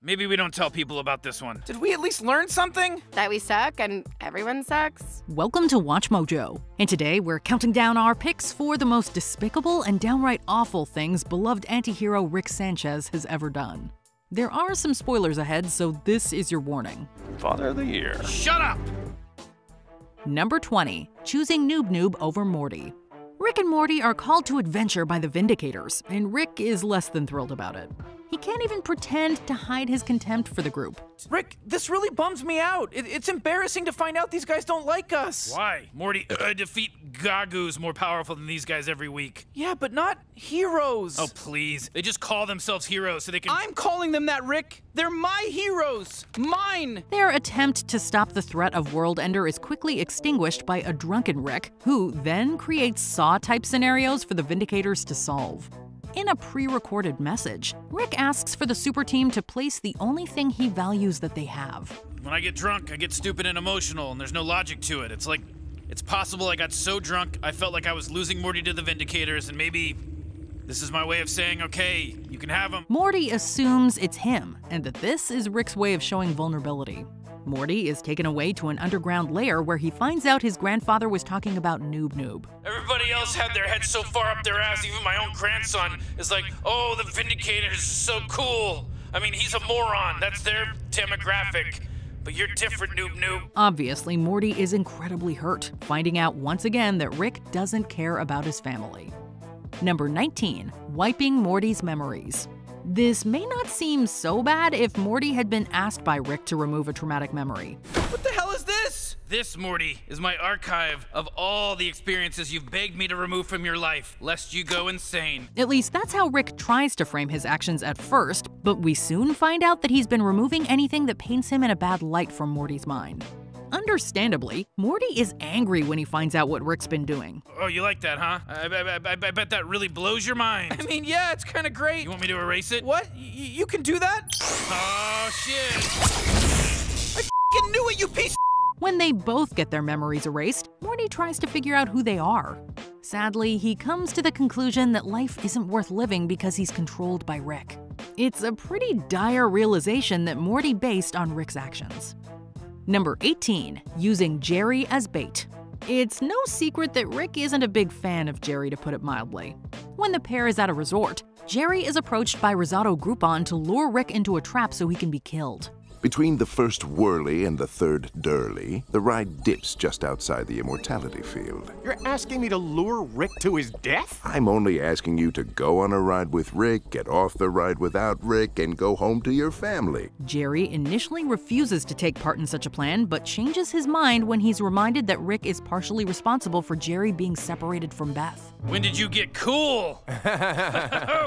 Maybe we don't tell people about this one. Did we at least learn something? That we suck and everyone sucks. Welcome to Watch Mojo, and today we're counting down our picks for the most despicable and downright awful things beloved anti-hero Rick Sanchez has ever done. There are some spoilers ahead, so this is your warning. Father of the Year. Shut up! Number 20, choosing Noob Noob over Morty. Rick and Morty are called to adventure by the Vindicators, and Rick is less than thrilled about it. He can't even pretend to hide his contempt for the group. Rick, this really bums me out. It's embarrassing to find out these guys don't like us. Why? Morty, defeat Gagu's more powerful than these guys every week. Yeah, but not heroes. Oh, please. They just call themselves heroes so they can— I'm calling them that, Rick. They're my heroes. Mine. Their attempt to stop the threat of World Ender is quickly extinguished by a drunken Rick, who then creates Saw-type scenarios for the Vindicators to solve. In a pre-recorded message, Rick asks for the super team to place the only thing he values that they have. When I get drunk, I get stupid and emotional, and there's no logic to it. It's like, it's possible I got so drunk, I felt like I was losing Morty to the Vindicators, and maybe this is my way of saying, okay, you can have him. Morty assumes it's him, and that this is Rick's way of showing vulnerability. Morty is taken away to an underground lair where he finds out his grandfather was talking about Noob Noob. Everybody else had their heads so far up their ass, even my own grandson is like, oh, the Vindicators is so cool. I mean, he's a moron, that's their demographic. But you're different, Noob Noob. Obviously, Morty is incredibly hurt, finding out once again that Rick doesn't care about his family. Number 19, wiping Morty's memories. This may not seem so bad if Morty had been asked by Rick to remove a traumatic memory. What the hell is this? This, Morty, is my archive of all the experiences you've begged me to remove from your life, lest you go insane. At least that's how Rick tries to frame his actions at first, but we soon find out that he's been removing anything that paints him in a bad light from Morty's mind. Understandably, Morty is angry when he finds out what Rick's been doing. Oh, you like that, huh? I bet that really blows your mind. I mean, yeah, it's kind of great. You want me to erase it? What? You can do that? Oh, shit. I f***ing knew it, you piece. When they both get their memories erased, Morty tries to figure out who they are. Sadly, he comes to the conclusion that life isn't worth living because he's controlled by Rick. It's a pretty dire realization that Morty based on Rick's actions. Number 18, using Jerry as bait. It's no secret that Rick isn't a big fan of Jerry, to put it mildly. When the pair is at a resort, Jerry is approached by Risotto Groupon to lure Rick into a trap so he can be killed. Between the first whirly and the third dirly, the ride dips just outside the immortality field. You're asking me to lure Rick to his death? I'm only asking you to go on a ride with Rick, get off the ride without Rick, and go home to your family. Jerry initially refuses to take part in such a plan, but changes his mind when he's reminded that Rick is partially responsible for Jerry being separated from Beth. When did you get cool?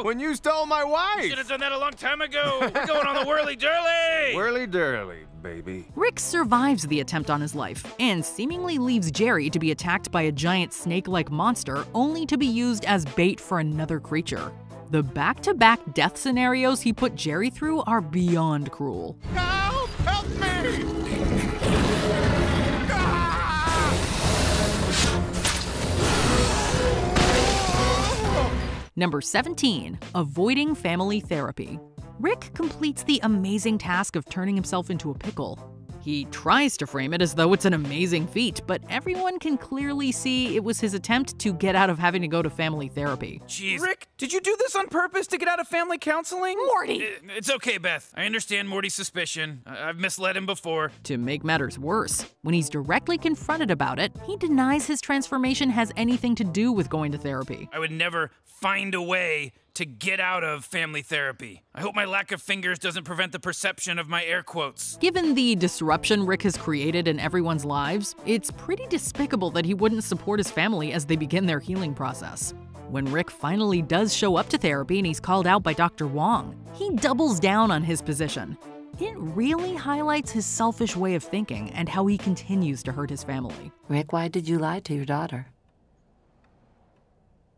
When you stole my wife! Should have done that a long time ago. We're going on the whirly-durly! Whirly-durly, baby. Rick survives the attempt on his life, and seemingly leaves Jerry to be attacked by a giant snake-like monster, only to be used as bait for another creature. The back-to-back death scenarios he put Jerry through are beyond cruel. Help! Help me! Number 17, avoiding family therapy. Rick completes the amazing task of turning himself into a pickle. He tries to frame it as though it's an amazing feat, but everyone can clearly see it was his attempt to get out of having to go to family therapy. Jeez. Rick, did you do this on purpose to get out of family counseling? Morty! It's okay, Beth. I understand Morty's suspicion. I've misled him before. To make matters worse, when he's directly confronted about it, he denies his transformation has anything to do with going to therapy. I would never find a way to get out of family therapy. I hope my lack of fingers doesn't prevent the perception of my air quotes. Given the disruption Rick has created in everyone's lives, it's pretty despicable that he wouldn't support his family as they begin their healing process. When Rick finally does show up to therapy and he's called out by Dr. Wong, he doubles down on his position. It really highlights his selfish way of thinking and how he continues to hurt his family. Rick, why did you lie to your daughter?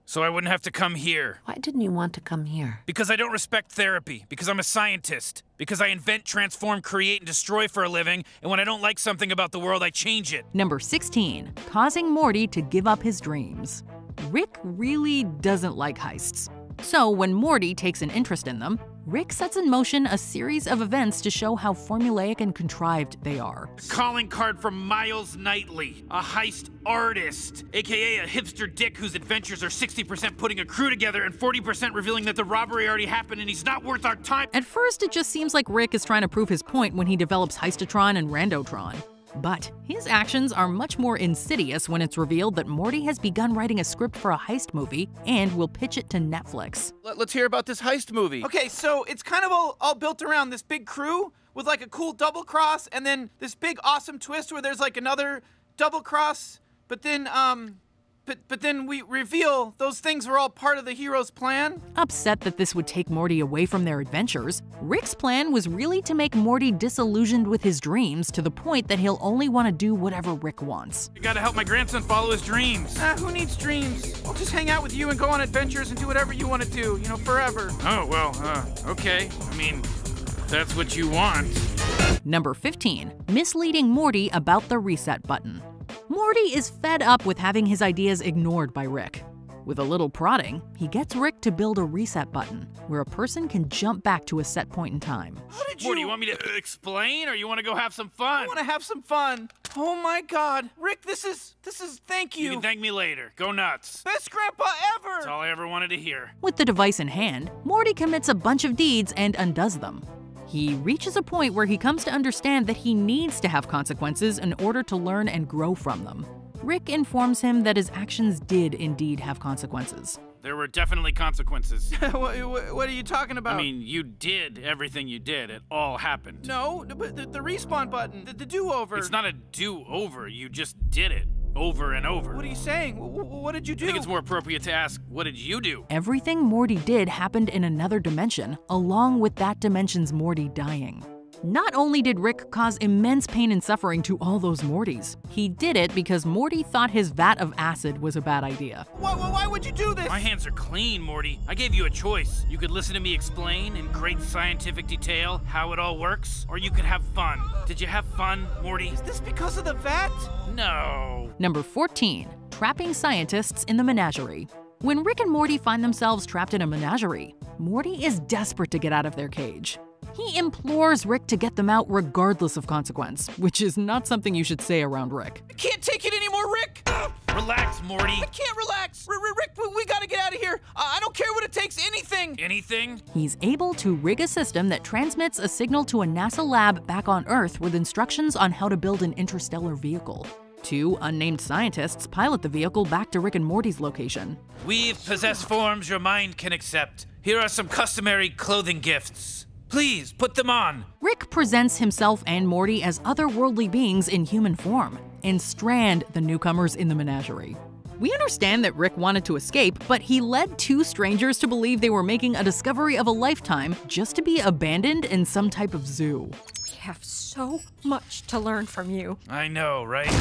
So I wouldn't have to come here. Why didn't you want to come here? Because I don't respect therapy. Because I'm a scientist. Because I invent, transform, create, and destroy for a living, and when I don't like something about the world, I change it. Number 16, causing Morty to give up his dreams. Rick really doesn't like heists. So when Morty takes an interest in them, Rick sets in motion a series of events to show how formulaic and contrived they are. Calling card from Miles Knightley, a heist artist, aka a hipster dick whose adventures are 60% putting a crew together and 40% revealing that the robbery already happened and he's not worth our time. At first, it just seems like Rick is trying to prove his point when he develops Heistatron and Randotron. But his actions are much more insidious when it's revealed that Morty has begun writing a script for a heist movie and will pitch it to Netflix. Let's hear about this heist movie. Okay, so it's kind of all built around this big crew with like a cool double cross and then this big awesome twist where there's like another double cross, but then we reveal those things were all part of the hero's plan. Upset that this would take Morty away from their adventures, Rick's plan was really to make Morty disillusioned with his dreams to the point that he'll only want to do whatever Rick wants. You gotta help my grandson follow his dreams. Who needs dreams? I'll just hang out with you and go on adventures and do whatever you want to do, you know, forever. Oh, well, okay. I mean, if that's what you want. Number 15. Misleading Morty about the reset button. Morty is fed up with having his ideas ignored by Rick. With a little prodding, he gets Rick to build a reset button, where a person can jump back to a set point in time. How did you... Morty, you want me to explain, or you want to go have some fun? I want to have some fun. Oh my God. Rick, this is, thank you. You can thank me later. Go nuts. Best grandpa ever. That's all I ever wanted to hear. With the device in hand, Morty commits a bunch of deeds and undoes them. He reaches a point where he comes to understand that he needs to have consequences in order to learn and grow from them. Rick informs him that his actions did indeed have consequences. There were definitely consequences. What are you talking about? I mean, you did everything you did. It all happened. No, but the respawn button, the do-over. It's not a do-over. You just did it. Over and over. What are you saying? What did you do? I think it's more appropriate to ask, what did you do? Everything Morty did happened in another dimension, along with that dimension's Morty dying. Not only did Rick cause immense pain and suffering to all those Mortys, he did it because Morty thought his vat of acid was a bad idea. Why would you do this? My hands are clean, Morty. I gave you a choice. You could listen to me explain in great scientific detail how it all works, or you could have fun. Did you have fun, Morty? Is this because of the vat? No. Number 14. Trapping scientists in the menagerie. When Rick and Morty find themselves trapped in a menagerie, Morty is desperate to get out of their cage. He implores Rick to get them out regardless of consequence, which is not something you should say around Rick. I can't take it anymore, Rick! Relax, Morty. I can't relax! Rick, we gotta get out of here! I don't care what it takes, anything! Anything? He's able to rig a system that transmits a signal to a NASA lab back on Earth with instructions on how to build an interstellar vehicle. 2 unnamed scientists pilot the vehicle back to Rick and Morty's location. We've possessed forms your mind can accept. Here are some customary clothing gifts. Please, put them on. Rick presents himself and Morty as otherworldly beings in human form and strand the newcomers in the menagerie. We understand that Rick wanted to escape, but he led 2 strangers to believe they were making a discovery of a lifetime just to be abandoned in some type of zoo. We have so much to learn from you. I know, right?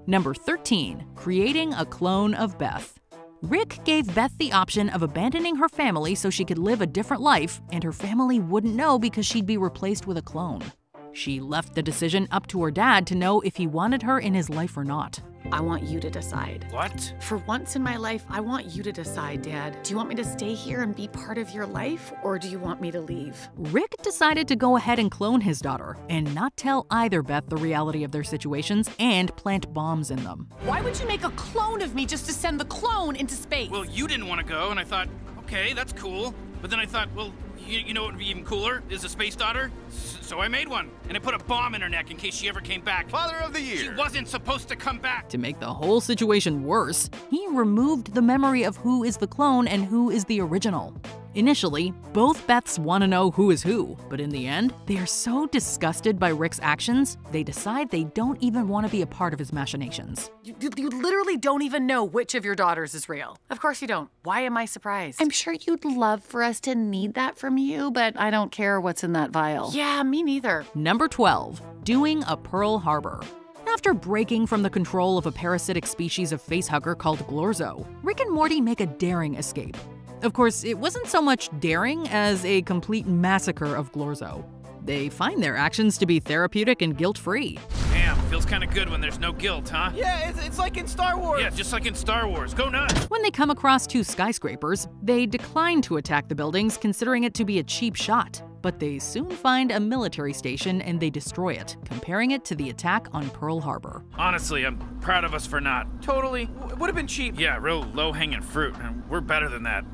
Number 13. Creating a clone of Beth. Rick gave Beth the option of abandoning her family so she could live a different life, and her family wouldn't know because she'd be replaced with a clone. She left the decision up to her dad to know if he wanted her in his life or not. I want you to decide. What? For once in my life, I want you to decide, Dad. Do you want me to stay here and be part of your life, or do you want me to leave? Rick decided to go ahead and clone his daughter and not tell either Beth the reality of their situations and plant bombs in them. Why would you make a clone of me just to send the clone into space? Well, you didn't want to go, and I thought, okay, that's cool. But then I thought, well, you know what would be even cooler is a space daughter? So I made one, and I put a bomb in her neck in case she ever came back. Father of the Year. She wasn't supposed to come back. To make the whole situation worse, he removed the memory of who is the clone and who is the original. Initially, both Beths want to know who is who, but in the end, they are so disgusted by Rick's actions, they decide they don't even want to be a part of his machinations. You literally don't even know which of your daughters is real. Of course you don't. Why am I surprised? I'm sure you'd love for us to need that from you, but I don't care what's in that vial. Yeah, me neither. Number 12. Doing a Pearl Harbor. After breaking from the control of a parasitic species of facehugger called Glorzo, Rick and Morty make a daring escape. Of course, it wasn't so much daring as a complete massacre of Glorzo. They find their actions to be therapeutic and guilt-free. Damn, feels kind of good when there's no guilt, huh? Yeah, it's like in Star Wars. Yeah, just like in Star Wars. Go nuts! When they come across 2 skyscrapers, they decline to attack the buildings, considering it to be a cheap shot. But they soon find a military station and they destroy it, comparing it to the attack on Pearl Harbor. Honestly, I'm proud of us for not. Totally. Would have been cheap. Yeah, real low-hanging fruit. And we're better than that.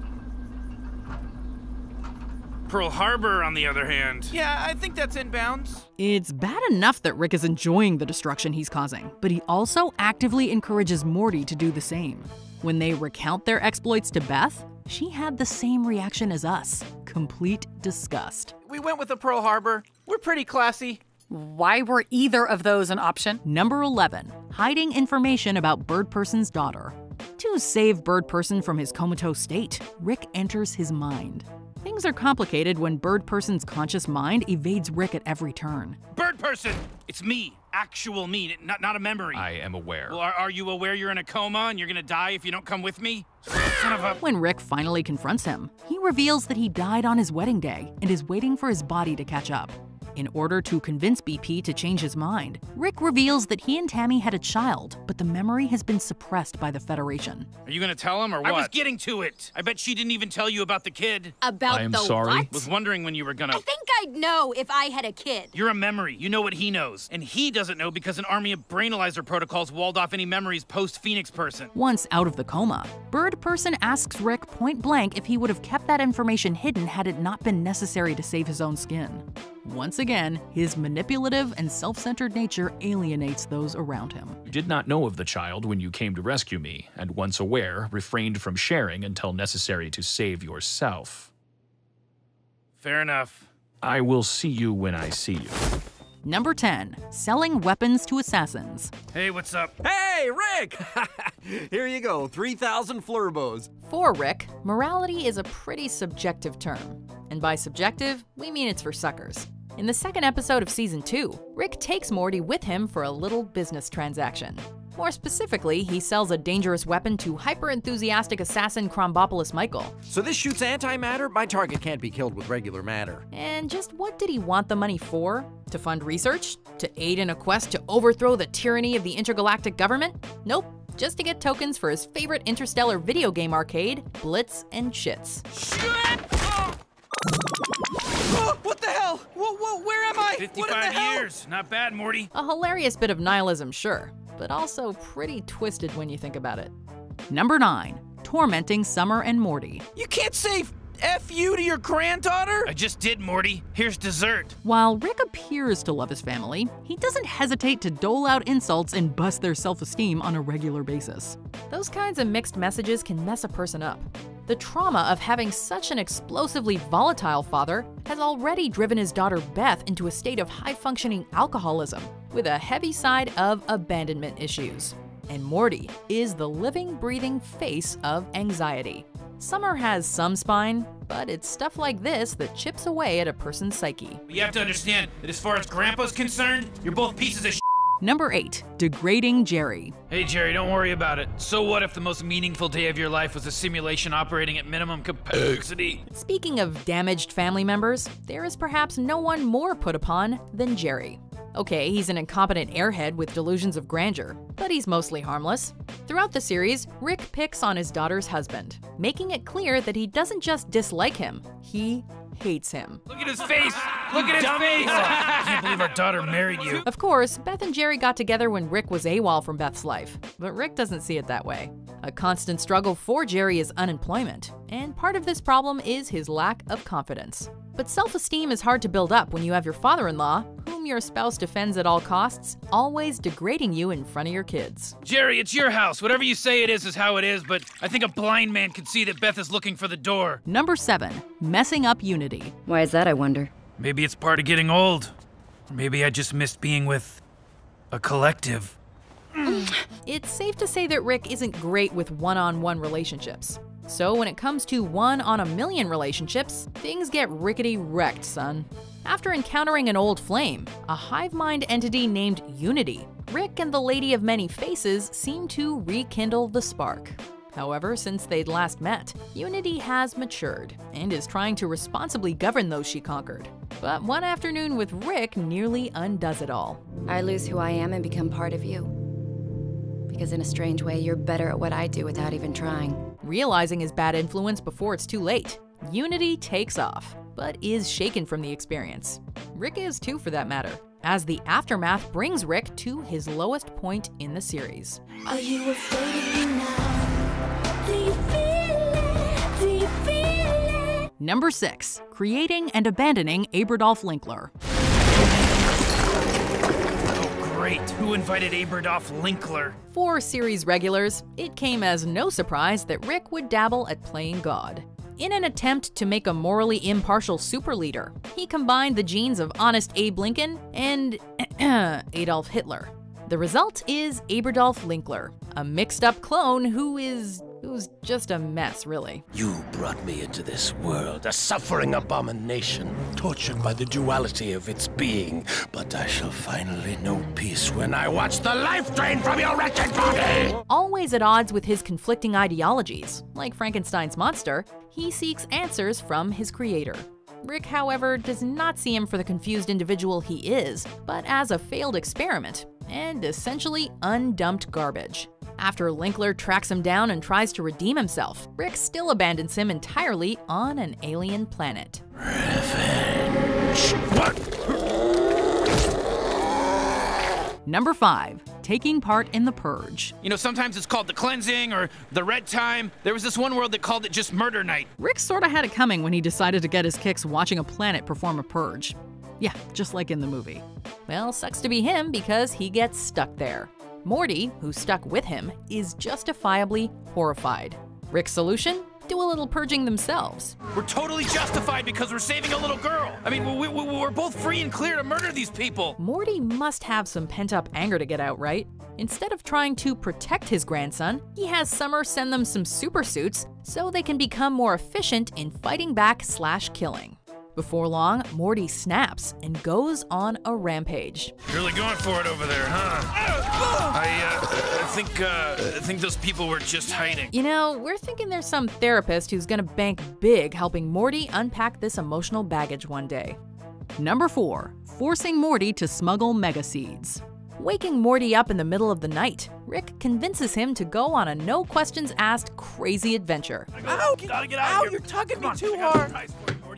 Pearl Harbor, on the other hand. Yeah, I think that's inbounds. It's bad enough that Rick is enjoying the destruction he's causing, but he also actively encourages Morty to do the same. When they recount their exploits to Beth, she had the same reaction as us, complete disgust. We went with the Pearl Harbor. We're pretty classy. Why were either of those an option? Number 11, hiding information about Bird Person's daughter. To save Bird Person from his comatose state, Rick enters his mind. Things are complicated when Bird Person's conscious mind evades Rick at every turn. Bird Person! It's me. Actual me, not a memory. I am aware. Well, are you aware you're in a coma and you're gonna die if you don't come with me? Son of a... When Rick finally confronts him, he reveals that he died on his wedding day and is waiting for his body to catch up. In order to convince BP to change his mind, Rick reveals that he and Tammy had a child, but the memory has been suppressed by the Federation. Are you gonna tell him or what? I was getting to it. I bet she didn't even tell you about the kid. About I'm the sorry. what? Was wondering when you were gonna... I think I'd know if I had a kid. You're a memory. You know what he knows. And he doesn't know because an army of brainalyzer protocols walled off any memories post-Phoenix Person. Once out of the coma, Bird Person asks Rick point blank if he would have kept that information hidden had it not been necessary to save his own skin. Once again, his manipulative and self-centered nature alienates those around him. You did not know of the child when you came to rescue me, and once aware, refrained from sharing until necessary to save yourself. Fair enough. I will see you when I see you. Number 10, selling weapons to assassins. Hey, what's up? Hey, Rick! Here you go, 3,000 flurbos. For Rick, morality is a pretty subjective term. And by subjective, we mean it's for suckers. In the second episode of Season 2, Rick takes Morty with him for a little business transaction. More specifically, he sells a dangerous weapon to hyper-enthusiastic assassin Krombopolis Michael. So this shoots antimatter? My target can't be killed with regular matter. And just what did he want the money for? To fund research? To aid in a quest to overthrow the tyranny of the intergalactic government? Nope. Just to get tokens for his favorite interstellar video game arcade, Blitz and Chits. Oh, what the hell? Whoa, where am I? 55 years. Not bad, Morty. A hilarious bit of nihilism, sure, but also pretty twisted when you think about it. Number 9, tormenting Summer and Morty. You can't say F you to your granddaughter? I just did, Morty. Here's dessert. While Rick appears to love his family, he doesn't hesitate to dole out insults and bust their self-esteem on a regular basis. Those kinds of mixed messages can mess a person up. The trauma of having such an explosively volatile father has already driven his daughter Beth into a state of high-functioning alcoholism, with a heavy side of abandonment issues. And Morty is the living, breathing face of anxiety. Summer has some spine, but it's stuff like this that chips away at a person's psyche. You have to understand that as far as Grandpa's concerned, you're both pieces of shit. Number 8, degrading Jerry. Hey Jerry, don't worry about it. So what if the most meaningful day of your life was a simulation operating at minimum capacity? Speaking of damaged family members, there is perhaps no one more put upon than Jerry. Okay, he's an incompetent airhead with delusions of grandeur, but he's mostly harmless. Throughout the series, Rick picks on his daughter's husband, making it clear that he doesn't just dislike him, he hates him. Look at his face! Look at his face! I can't believe our daughter married you. Of course, Beth and Jerry got together when Rick was AWOL from Beth's life, but Rick doesn't see it that way. A constant struggle for Jerry is unemployment, and part of this problem is his lack of confidence. But self-esteem is hard to build up when you have your father-in-law, whom your spouse defends at all costs, always degrading you in front of your kids. Jerry, it's your house. Whatever you say it is how it is, but I think a blind man can see that Beth is looking for the door. Number 7, messing up Unity. Why is that, I wonder? Maybe it's part of getting old. Or maybe I just missed being with a collective. It's safe to say that Rick isn't great with one-on-one relationships. So when it comes to one-on-a-million relationships, things get rickety wrecked, son. After encountering an old flame, a hive mind entity named Unity, Rick and the Lady of Many Faces seem to rekindle the spark. However, since they'd last met, Unity has matured and is trying to responsibly govern those she conquered. But one afternoon with Rick nearly undoes it all. I lose who I am and become part of you. Because in a strange way, you're better at what I do without even trying. Realizing his bad influence before it's too late, Unity takes off, but is shaken from the experience. Rick is too, for that matter, as the aftermath brings Rick to his lowest point in the series. Are you afraid of me now? Do you feel it? Do you feel it? Number 6. Creating and abandoning Aberdolf Linkler. Great. Who invited Aberdolf Linkler? For series regulars, it came as no surprise that Rick would dabble at playing God. In an attempt to make a morally impartial super leader, he combined the genes of honest Abe Lincoln and Adolf Hitler. The result is Aberdolf Linkler, a mixed-up clone who's just a mess, really. You brought me into this world, a suffering abomination, tortured by the duality of its being. But I shall finally know peace when I watch the life drain from your wretched body! Always at odds with his conflicting ideologies, like Frankenstein's monster, he seeks answers from his creator. Rick, however, does not see him for the confused individual he is, but as a failed experiment, and essentially undumped garbage. After Linkler tracks him down and tries to redeem himself, Rick still abandons him entirely on an alien planet. Revenge. Number 5. Taking part in the Purge. You know, sometimes it's called the cleansing or the red time. There was this one world that called it just murder night. Rick sorta had it coming when he decided to get his kicks watching a planet perform a purge. Yeah, just like in the movie. Well, sucks to be him because he gets stuck there. Morty, who's stuck with him, is justifiably horrified. Rick's solution? Do a little purging themselves. We're totally justified because we're saving a little girl. I mean, we're both free and clear to murder these people. Morty must have some pent-up anger to get out, right? Instead of trying to protect his grandson, he has Summer send them some super suits so they can become more efficient in fighting back/killing. Before long, Morty snaps and goes on a rampage. Really going for it over there, huh? I think those people were just hiding. You know, we're thinking there's some therapist who's gonna bank big helping Morty unpack this emotional baggage one day. Number 4. Forcing Morty to smuggle mega seeds. Waking Morty up in the middle of the night, Rick convinces him to go on a no-questions-asked crazy adventure. Ow! Gotta get out of here. You're tugging me too hard.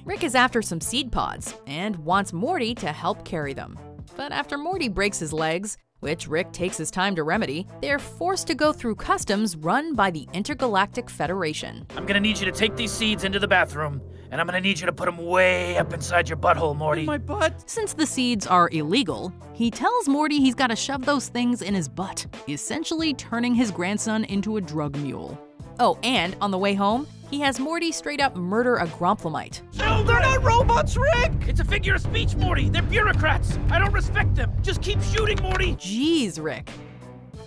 Rick is after some seed pods and wants Morty to help carry them. But after Morty breaks his legs, which Rick takes his time to remedy, they're forced to go through customs run by the Intergalactic Federation. I'm gonna need you to take these seeds into the bathroom, and I'm gonna need you to put them way up inside your butthole, Morty. In my butt? Since the seeds are illegal, he tells Morty he's gotta shove those things in his butt, essentially turning his grandson into a drug mule. Oh, and on the way home, he has Morty straight up murder a Gromplemite. No, they're not robots, Rick! It's a figure of speech, Morty. They're bureaucrats. I don't respect them. Just keep shooting, Morty. Jeez, Rick.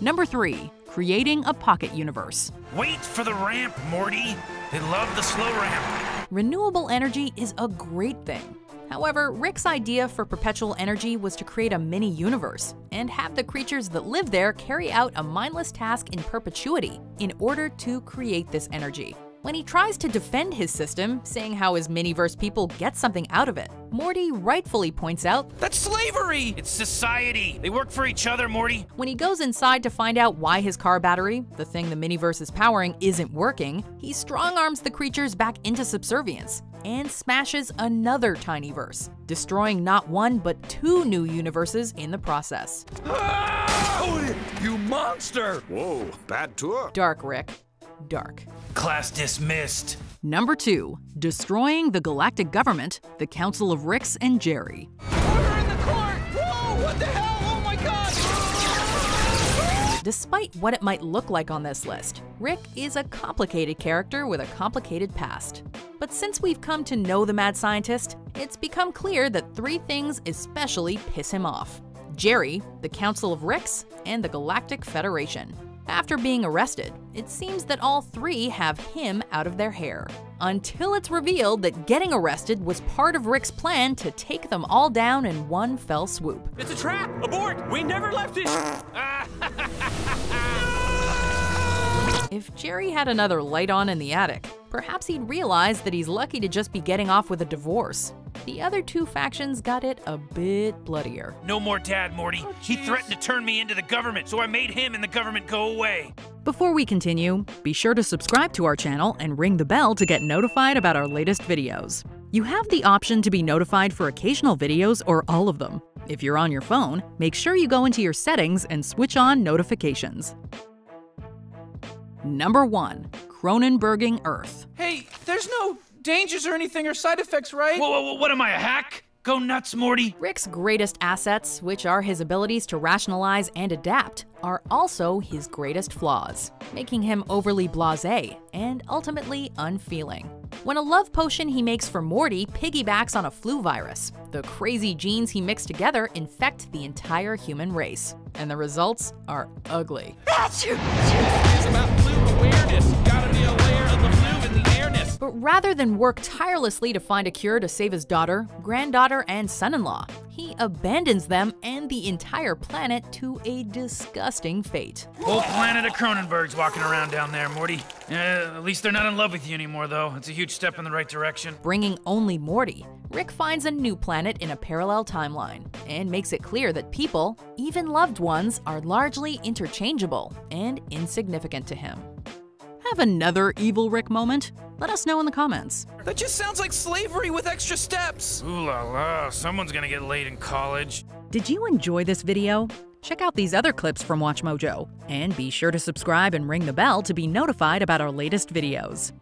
Number 3. Creating a pocket universe. Wait for the ramp, Morty. They love the slow ramp. Renewable energy is a great thing. However, Rick's idea for perpetual energy was to create a mini-universe and have the creatures that live there carry out a mindless task in perpetuity in order to create this energy. When he tries to defend his system, saying how his miniverse people get something out of it, Morty rightfully points out, "That's slavery! It's society! They work for each other, Morty!" When he goes inside to find out why his car battery, the thing the miniverse is powering, isn't working, he strong-arms the creatures back into subservience and smashes another tiny verse, destroying not one but 2 new universes in the process. Oh, you monster! Whoa, bad tour. Dark, Rick. Dark. Class dismissed. Number 2. Destroying the galactic government, the Council of Ricks and Jerry. Order in the court! Whoa, what the hell? Oh my god! Despite what it might look like on this list, Rick is a complicated character with a complicated past. But since we've come to know the mad scientist, it's become clear that 3 things especially piss him off: Jerry, the Council of Ricks, and the Galactic Federation. After being arrested, it seems that all 3 have him out of their hair, until it's revealed that getting arrested was part of Rick's plan to take them all down in one fell swoop. It's a trap! Abort! We never left it! If Jerry had another light on in the attic, perhaps he'd realize that he's lucky to just be getting off with a divorce. The other two factions got it a bit bloodier. No more Dad, Morty. He threatened to turn me into the government, so I made him and the government go away. Before we continue, be sure to subscribe to our channel and ring the bell to get notified about our latest videos. You have the option to be notified for occasional videos or all of them. If you're on your phone, make sure you go into your settings and switch on notifications. Number 1. Cronenberging Earth. Hey, there's no dangers or anything or side effects, right? Whoa, what am I, a hack? Go nuts, Morty. Rick's greatest assets, which are his abilities to rationalize and adapt, are also his greatest flaws, making him overly blasé and ultimately unfeeling. When a love potion he makes for Morty piggybacks on a flu virus, the crazy genes he mixed together infect the entire human race, and the results are ugly. It's about flu awareness. Gotta be aware of the flu and the airness. But rather than work tirelessly to find a cure to save his daughter, granddaughter, and son-in-law, he abandons them and the entire planet to a disgusting fate. Whole planet of Cronenbergs walking around down there, Morty. At least they're not in love with you anymore, though. It's a huge step in the right direction. Bringing only Morty, Rick finds a new planet in a parallel timeline and makes it clear that people, even loved ones, are largely interchangeable and insignificant to him. Have another evil Rick moment? Let us know in the comments. That just sounds like slavery with extra steps. Ooh la la, someone's gonna get laid in college. Did you enjoy this video? Check out these other clips from WatchMojo, and be sure to subscribe and ring the bell to be notified about our latest videos.